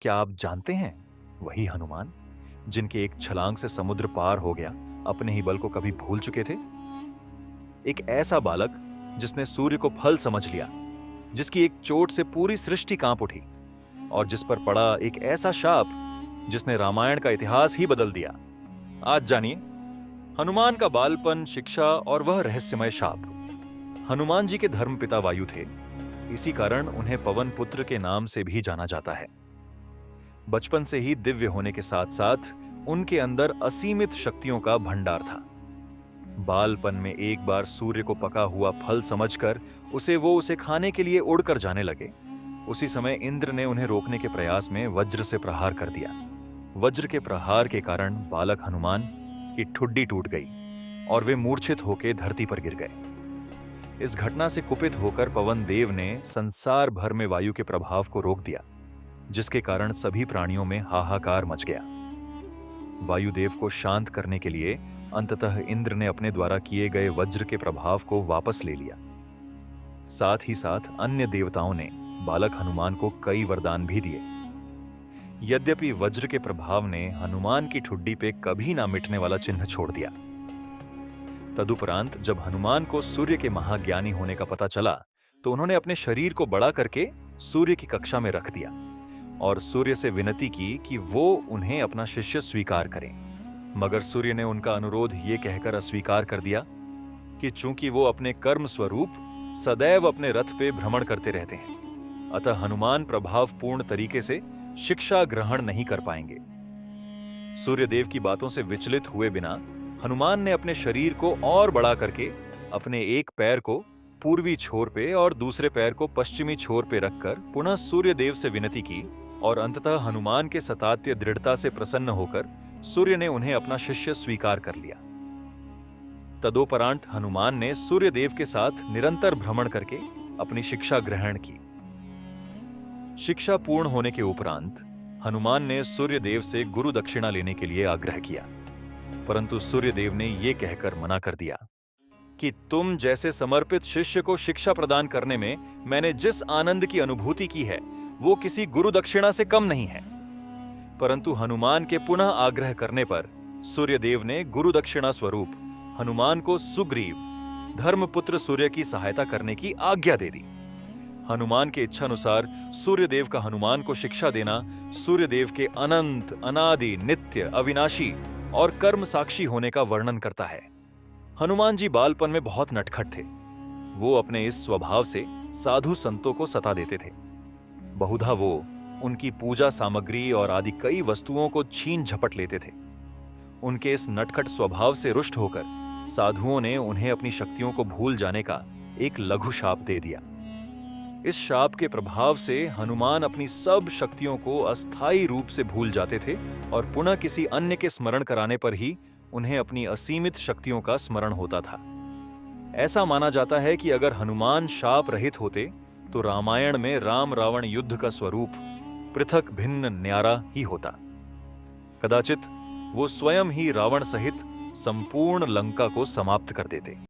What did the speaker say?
क्या आप जानते हैं, वही हनुमान जिनके एक छलांग से समुद्र पार हो गया, अपने ही बल को कभी भूल चुके थे। एक ऐसा बालक जिसने सूर्य को फल समझ लिया, जिसकी एक चोट से पूरी सृष्टि कांप उठी, और जिस पर पड़ा एक ऐसा शाप जिसने रामायण का इतिहास ही बदल दिया। आज जानिए हनुमान का बालपन, शिक्षा और वह रहस्यमय शाप। हनुमान जी के धर्मपिता वायु थे, इसी कारण उन्हें पवन पुत्र के नाम से भी जाना जाता है। बचपन से ही दिव्य होने के साथ साथ उनके अंदर असीमित शक्तियों का भंडार था। बालपन में एक बार सूर्य को पका हुआ फल समझकर उसे खाने के लिए उड़कर जाने लगे। उसी समय इंद्र ने उन्हें रोकने के प्रयास में वज्र से प्रहार कर दिया। वज्र के प्रहार के कारण बालक हनुमान की ठुड्डी टूट गई और वे मूर्छित होकर धरती पर गिर गए। इस घटना से कुपित होकर पवन देव ने संसार भर में वायु के प्रभाव को रोक दिया, जिसके कारण सभी प्राणियों में हाहाकार मच गया। वायुदेव को शांत करने के लिए अंततः इंद्र ने अपने द्वारा किए गए वज्र के प्रभाव को वापस ले लिया। साथ ही साथ अन्य देवताओं ने बालक हनुमान को कई वरदान भी दिए। यद्यपि वज्र के प्रभाव ने हनुमान की ठुड्डी पे कभी ना मिटने वाला चिन्ह छोड़ दिया। तदुपरांत जब हनुमान को सूर्य के महाज्ञानी होने का पता चला, तो उन्होंने अपने शरीर को बड़ा करके सूर्य की कक्षा में रख दिया और सूर्य से विनती की कि वो उन्हें अपना शिष्य स्वीकार करें। मगर सूर्य ने उनका अनुरोध ये कहकर अस्वीकार कर दिया कि चूंकि वो अपने कर्म स्वरूप सदैव अपने रथ पे भ्रमण करते रहते हैं, अतः हनुमान प्रभावपूर्ण तरीके से शिक्षा ग्रहण नहीं कर पाएंगे। सूर्यदेव की बातों से विचलित हुए बिना हनुमान ने अपने शरीर को और बड़ा करके अपने एक पैर को पूर्वी छोर पे और दूसरे पैर को पश्चिमी छोर पे रखकर पुनः सूर्यदेव से विनती की, और अंततः हनुमान के सतात्य दृढ़ता से प्रसन्न होकर सूर्य ने उन्हें अपना शिष्य स्वीकार कर लिया। तदोपरांत हनुमान ने सूर्यदेव के साथ निरंतर भ्रमण करके अपनी शिक्षा ग्रहण की। शिक्षा पूर्ण होने के उपरांत हनुमान ने सूर्यदेव से गुरु दक्षिणा लेने के लिए आग्रह किया, परंतु सूर्यदेव ने यह कहकर मना कर दिया कि तुम जैसे समर्पित शिष्य को शिक्षा प्रदान करने में मैंने जिस आनंद की अनुभूति की है, वो किसी गुरु दक्षिणा से कम नहीं है। परंतु हनुमान के पुनः आग्रह करने पर सूर्यदेव ने गुरु दक्षिणा स्वरूप हनुमान को सुग्रीव, धर्मपुत्र सूर्य की सहायता करने की आज्ञा दे दी। हनुमान के इच्छानुसार सूर्यदेव का हनुमान को शिक्षा देना सूर्यदेव के अनंत, अनादि, नित्य, अविनाशी और कर्म साक्षी होने का वर्णन करता है। हनुमान जी बालपन में बहुत नटखट थे। वो अपने इस स्वभाव से साधु संतों को सता देते थे। बहुधा वो उनकी पूजा सामग्री और आदि कई वस्तुओं को छीन झपट लेते थे। उनके इस नटखट स्वभाव से रुष्ट होकर साधुओं ने उन्हें अपनी शक्तियों को भूल जाने का एक लघु शाप दे दिया। इस शाप के प्रभाव से हनुमान अपनी सब शक्तियों को अस्थायी रूप से भूल जाते थे और पुनः किसी अन्य के स्मरण कराने पर ही उन्हें अपनी असीमित शक्तियों का स्मरण होता था। ऐसा माना जाता है कि अगर हनुमान शाप रहित होते तो रामायण में राम रावण युद्ध का स्वरूप पृथक भिन्न न्यारा ही होता। कदाचित वो स्वयं ही रावण सहित संपूर्ण लंका को समाप्त कर देते।